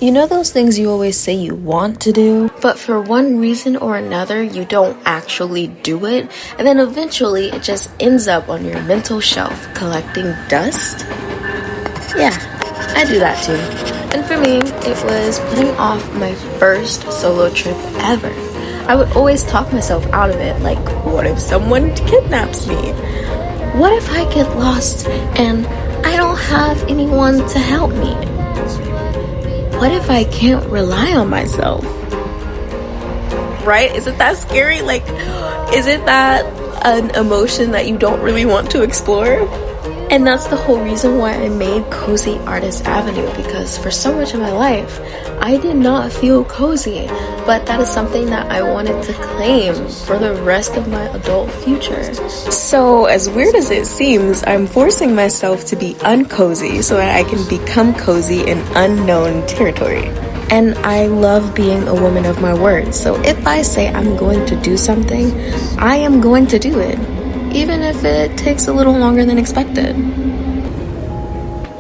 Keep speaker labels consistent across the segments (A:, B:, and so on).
A: You know those things you always say you want to do, but for one reason or another, you don't actually do it, and then eventually it just ends up on your mental shelf collecting dust? Yeah, I do that too. And for me, it was putting off my first solo trip ever. I would always talk myself out of it, like, what if someone kidnaps me? What if I get lost and I don't have anyone to help me? What if I can't rely on myself? Right? Isn't that scary? Like, isn't that an emotion that you don't really want to explore? And that's the whole reason why I made Cozy Artist Avenue, because for so much of my life, I did not feel cozy, but that is something that I wanted to claim for the rest of my adult future. So as weird as it seems, I'm forcing myself to be uncozy so that I can become cozy in unknown territory. And I love being a woman of my word, so if I say I'm going to do something, I am going to do it, even if it takes a little longer than expected.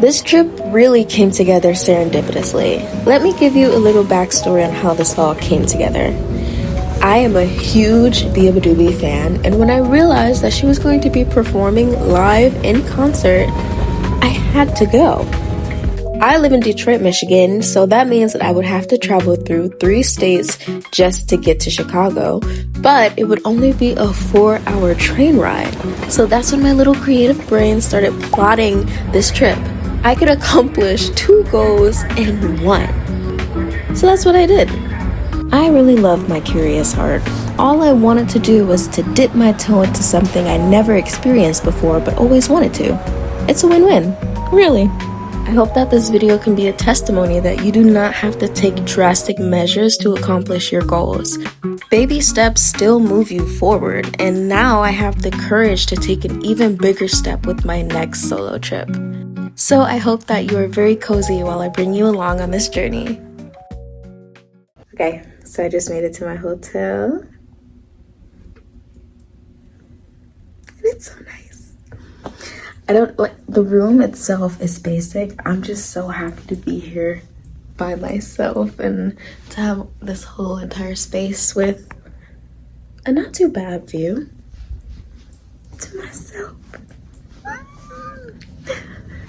A: This trip really came together serendipitously. Let me give you a little backstory on how this all came together. I am a huge Beabadobee fan, and when I realized that she was going to be performing live in concert, I had to go. I live in Detroit, Michigan, so that means that I would have to travel through 3 states just to get to Chicago, but it would only be a 4-hour train ride. So that's when my little creative brain started plotting this trip. I could accomplish 2 goals in 1. So that's what I did. I really love my curious heart. All I wanted to do was to dip my toe into something I never experienced before but always wanted to. It's a win-win, really. I hope that this video can be a testimony that you do not have to take drastic measures to accomplish your goals. Baby steps still move you forward, and now I have the courage to take an even bigger step with my next solo trip. So I hope that you are very cozy while I bring you along on this journey. Okay, so I just made it to my hotel. And it's so nice. I don't like the room itself is basic. I'm just so happy to be here by myself and to have this whole entire space with a not too bad view to myself.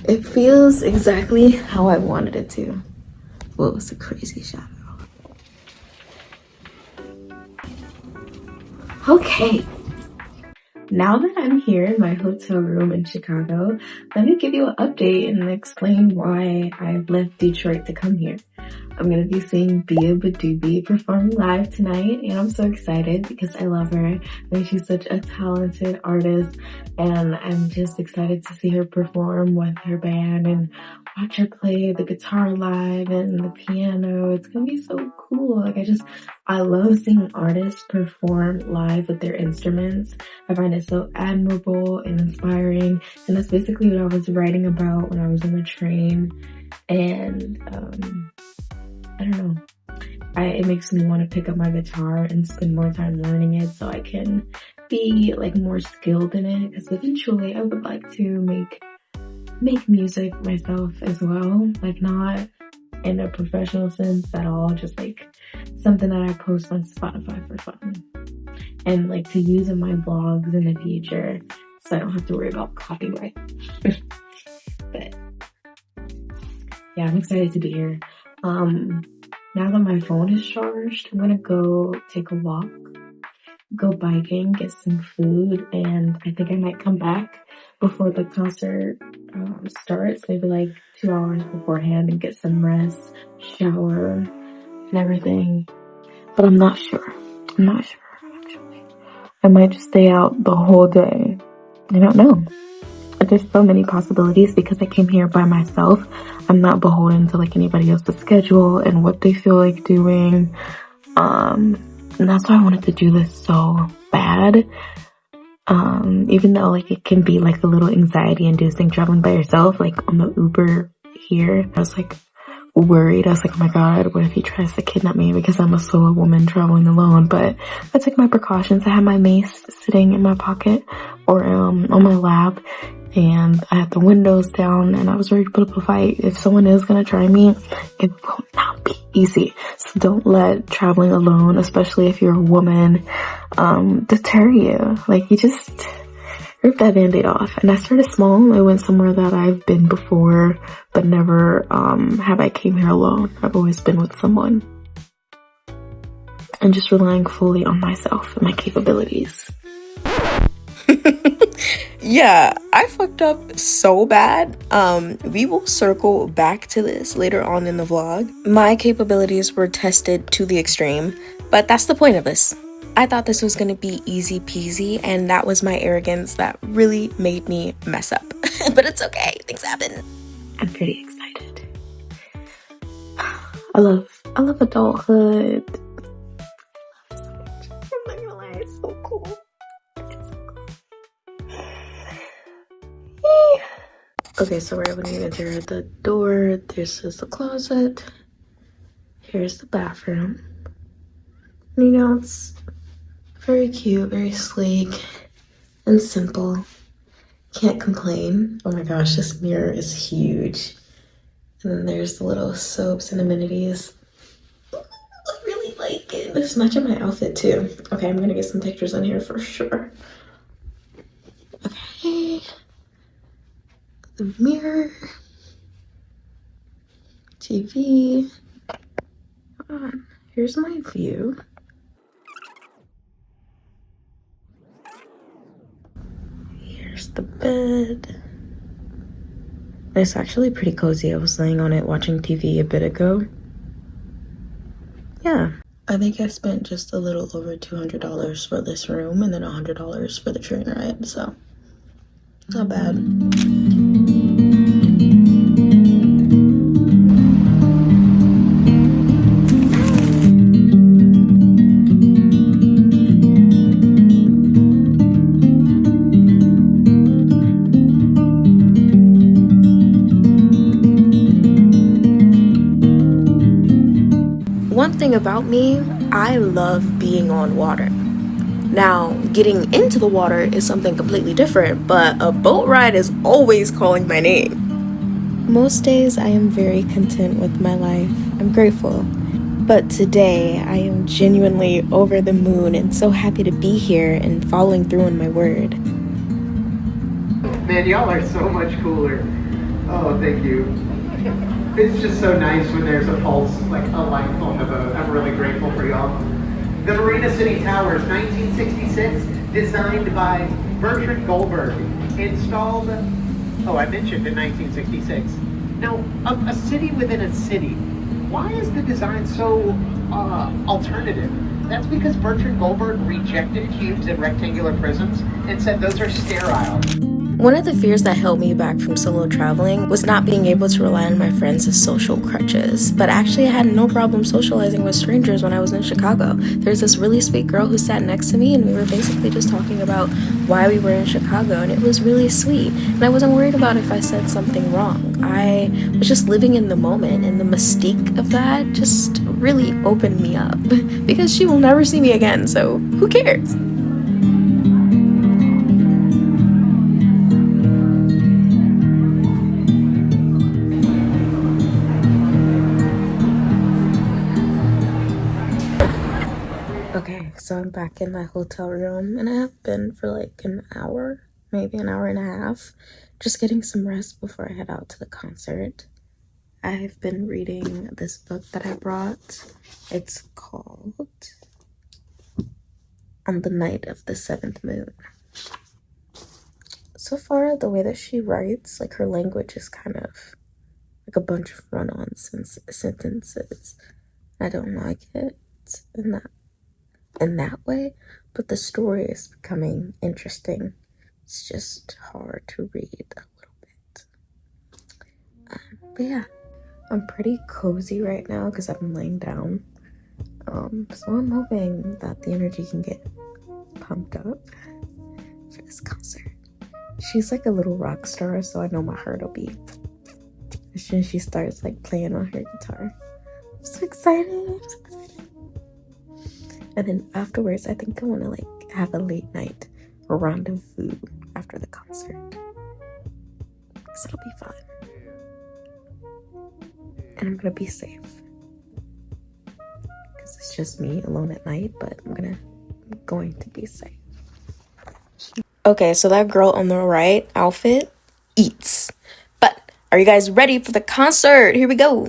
A: It feels exactly how I wanted it to. Well, it was a crazy shadow. Okay. Now that I'm here in my hotel room in Chicago, let me give you an update and explain why I've left Detroit to come here. I'm going to be seeing Beabadobee perform live tonight, and I'm so excited because I love her. I think she's such a talented artist, and I'm just excited to see her perform with her band and watch her play the guitar live and the piano. It's going to be so cool. I love seeing artists perform live with their instruments. I find it so admirable and inspiring, and that's basically what I was writing about when I was on the train. And I don't know, it makes me want to pick up my guitar and spend more time learning it so I can be like more skilled in it, because eventually I would like to make music myself as well, like not in a professional sense at all, just like something that I post on Spotify for fun and like to use in my vlogs in the future so I don't have to worry about copyright. But yeah, I'm excited to be here. Now that my phone is charged, I'm gonna go take a walk, go biking, get some food, and I think I might come back before the concert starts, maybe like 2 hours beforehand, and get some rest, shower, and everything. But I'm not sure. Actually. I might just stay out the whole day. I don't know. There's so many possibilities because I came here by myself. I'm not beholden to like anybody else's schedule and what they feel like doing. And that's why I wanted to do this so bad. Even though like it can be like a little anxiety inducing traveling by yourself, like on the Uber here, I was like worried. I was like, oh my God, what if he tries to kidnap me because I'm a solo woman traveling alone? But I took my precautions. I had my mace sitting in my pocket or on my lap, and I had the windows down, and I was ready to put up a fight. If someone is gonna try me, it will not easy. So don't let traveling alone, especially if you're a woman, deter you. Like, you just rip that band-aid off. And I started small. I went somewhere that I've been before, but never have I came here alone. I've always been with someone. And just relying fully on myself and my capabilities.
B: Yeah, I fucked up so bad. We will circle back to this later on in the vlog. My capabilities were tested to the extreme, but that's the point of this. I thought this was gonna be easy peasy, and that was my arrogance that really made me mess up. But it's okay, things happen.
A: I'm pretty excited. I love adulthood. I love it so much. I'm not gonna lie, it's so cool. It's so cool. Okay, so right when you enter the door, this is the closet. Here's the bathroom. You know, it's very cute, very sleek, and simple. Can't complain. Oh my gosh, this mirror is huge. And then there's the little soaps and amenities. I really like it. It's matching my outfit too. Okay, I'm gonna get some pictures in here for sure. Okay. The mirror. TV. Hold on. Here's my view. Here's the bed. It's actually pretty cozy. I was laying on it watching TV a bit ago. Yeah. I think I spent just a little over $200 for this room and then $100 for the train ride, so not bad. One thing about me, I love being on water. Now, getting into the water is something completely different, but a boat ride is always calling my name. Most days I am very content with my life. I'm grateful. But today I am genuinely over the moon and so happy to be here and following through on my word.
C: Man, y'all are so much cooler. Oh, thank you. It's just so nice when there's a pulse, like a life on the boat. I'm really grateful for y'all. The Marina City Towers, 1966, designed by Bertrand Goldberg. Installed, I mentioned in 1966. Now, a city within a city. Why is the design so alternative? That's because Bertrand Goldberg rejected cubes and rectangular prisms and said those are sterile.
B: One of the fears that held me back from solo traveling was not being able to rely on my friends as social crutches. But actually, I had no problem socializing with strangers when I was in Chicago. There's this really sweet girl who sat next to me, and we were basically just talking about why we were in Chicago, and it was really sweet. And I wasn't worried about if I said something wrong. I was just living in the moment, and the mystique of that just really opened me up. Because she will never see me again, so who cares? Okay, so I'm back in my hotel room, and I have been for like an hour, maybe an hour and a half, just getting some rest before I head out to the concert. I've been reading this book that I brought. It's called On the Night of the Seventh Moon. So far, the way that she writes, like her language is kind of like a bunch of run-on sentences. I don't like it in that way, but the story is becoming interesting. It's just hard to read a little bit. But yeah, I'm pretty cozy right now because I'm laying down. So I'm hoping that the energy can get pumped up for this concert. She's like a little rock star, so I know my heart will be as soon as she starts like playing on her guitar. I'm so excited. And then afterwards, I think I want to like have a late night rendezvous after the concert. So it'll be fun. And I'm gonna be safe. because it's just me alone at night, but I'm going to be safe. Okay, so that girl on the right outfit eats. But are you guys ready for the concert? Here we go.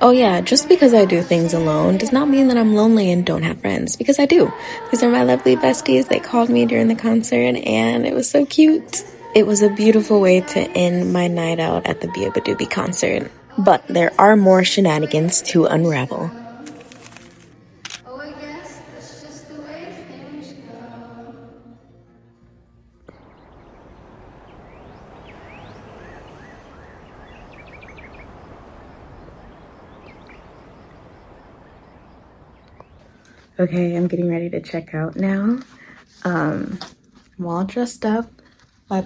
B: Oh yeah, just because I do things alone does not mean that I'm lonely and don't have friends, because I do. These are my lovely besties. They called me during the concert and it was so cute. It was a beautiful way to end my night out at the Beabadobee concert. But there are more shenanigans to unravel.
D: Oh, I guess that's just the way things go.
B: Okay, I'm getting ready to check out now. I'm all dressed up. Wait,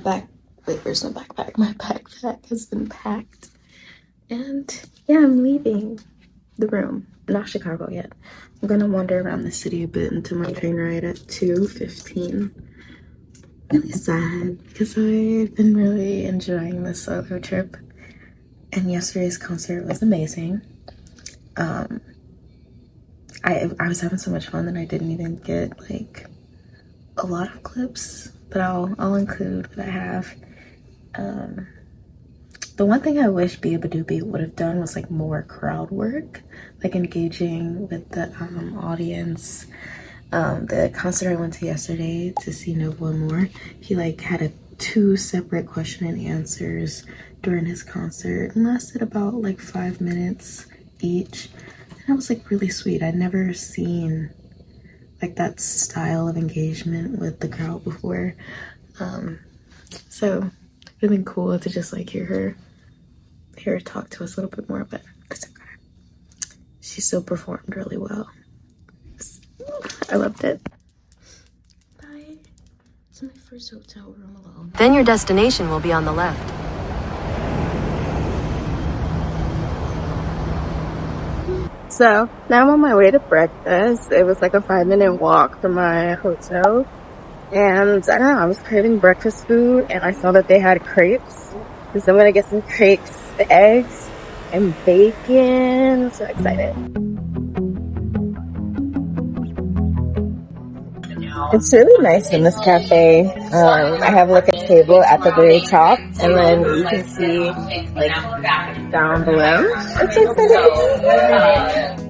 B: where's my backpack? My backpack has been packed. And yeah, I'm leaving the room. Not Chicago yet. I'm gonna wander around the city a bit until my train ride at 2:15. Really sad because I've been really enjoying this solo trip. And yesterday's concert was amazing. I was having so much fun that I didn't even get like a lot of clips, but I'll include what I have. The one thing I wish Beabadobee would have done was like more crowd work, like engaging with the audience. The concert I went to yesterday to see Noble and More, he like had 2 separate question and answers during his concert and lasted about like 5 minutes each. And that was like really sweet. I'd never seen like that style of engagement with the crowd before. So it'd have been cool to just like hear her talk to us a little bit more, but it's okay. She still performed really well. I loved it. Bye. It's my first hotel room alone.
E: Then your destination will be on the left.
A: So now I'm on my way to breakfast. It was like a 5-minute walk from my hotel. And I don't know, I was craving breakfast food and I saw that they had crepes. So I'm gonna get some crepes, the eggs, and bacon. I'm so excited. It's really nice in this cafe. I have like a table at the very top, and then you can see like down below. I'm so excited.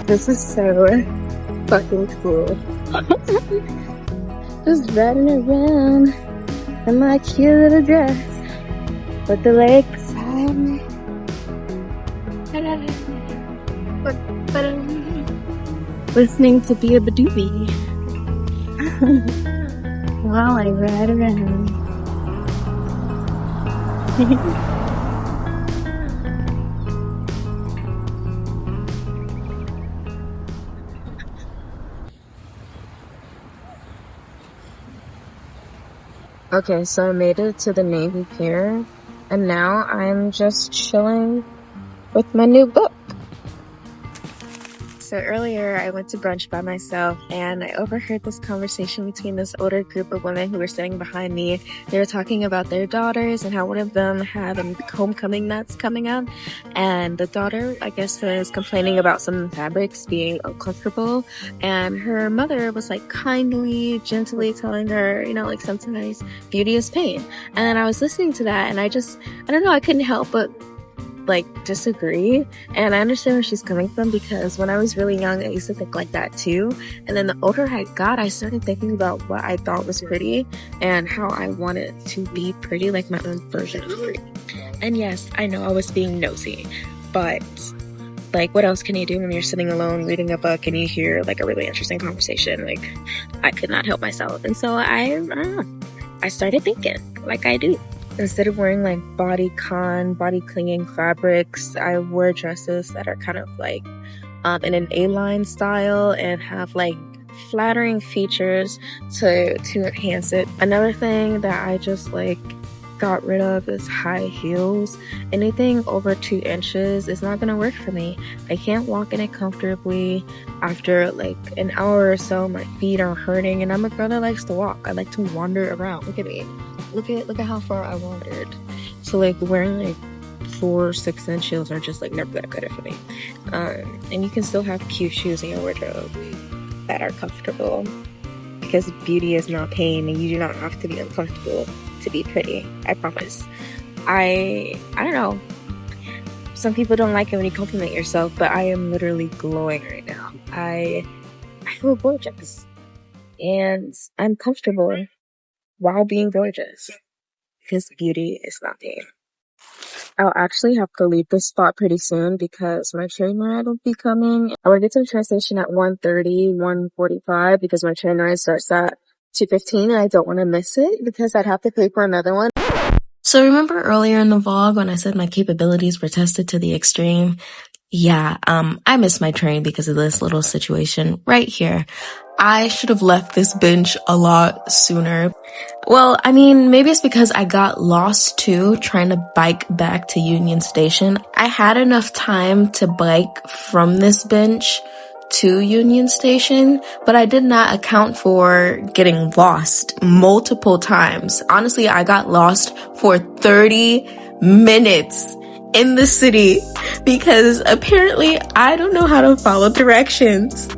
A: This is so fucking cool. Just riding around in my cute little dress with the lake beside me. Listening to Beabadobee while I ride around. Okay, so I made it to the Navy Pier, and now I'm just chilling with my new book.
B: So earlier I went to brunch by myself and I overheard this conversation between this older group of women who were sitting behind me. They were talking about their daughters and how one of them had a homecoming that's coming up. And the daughter, I guess, was complaining about some fabrics being uncomfortable. And her mother was like kindly, gently telling her, you know, like sometimes beauty is pain. And then I was listening to that and I don't know, I couldn't help but like disagree. And I understand where she's coming from, because when I was really young I used to think like that too, and then the older I got I started thinking about what I thought was pretty and how I wanted to be pretty, like my own version of pretty. And yes, I know I was being nosy, but like what else can you do when you're sitting alone reading a book and you hear like a really interesting conversation? Like I could not help myself, and so I don't know, I started thinking like I do. Instead of wearing like body clinging fabrics, I wear dresses that are kind of like in an A-line style and have like flattering features to enhance it. Another thing that I just like got rid of is high heels. Anything over 2 inches is not gonna work for me. I can't walk in it comfortably. After like an hour or so, my feet are hurting, and I'm a girl that likes to walk. I like to wander around. Look at me. Look at how far I wandered. So like wearing like 4 or 6 inch heels are just like never gonna cut it for me. And you can still have cute shoes in your wardrobe that are comfortable, because beauty is not pain, and you do not have to be uncomfortable to be pretty. I promise. I don't know. Some people don't like it when you compliment yourself, but I am literally glowing right now. I feel gorgeous, and I'm comfortable while being gorgeous, because beauty is not pain. I'll actually have to leave this spot pretty soon because my train ride will be coming. I will get to the train station at 1:30, 1:45 because my train ride starts at 2:15 and I don't want to miss it because I'd have to pay for another one.
A: So remember earlier in the vlog when I said my capabilities were tested to the extreme? Yeah, I missed my train because of this little situation right here. I should have left this bench a lot sooner. Well, I mean, maybe it's because I got lost too, trying to bike back to Union Station. I had enough time to bike from this bench to Union Station, but I did not account for getting lost multiple times. Honestly, I got lost for 30 minutes in the city because apparently I don't know how to follow directions.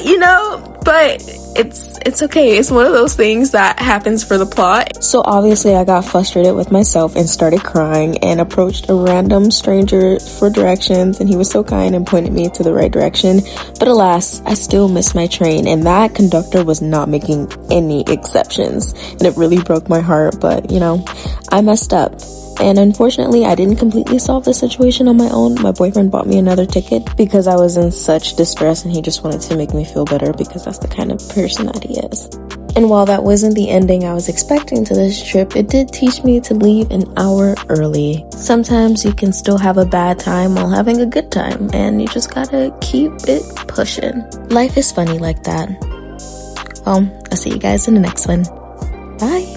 A: You know, but it's okay. It's one of those things that happens for the plot. So obviously I got frustrated with myself and started crying and approached a random stranger for directions, and he was so kind and pointed me to the right direction. But alas, I still missed my train, and that conductor was not making any exceptions, and it really broke my heart. But you know, I messed up. And unfortunately, I didn't completely solve the situation on my own. My boyfriend bought me another ticket because I was in such distress and he just wanted to make me feel better because that's the kind of person that he is. And while that wasn't the ending I was expecting to this trip, it did teach me to leave an hour early. Sometimes you can still have a bad time while having a good time, and you just gotta keep it pushing. Life is funny like that. Well, I'll see you guys in the next one. Bye!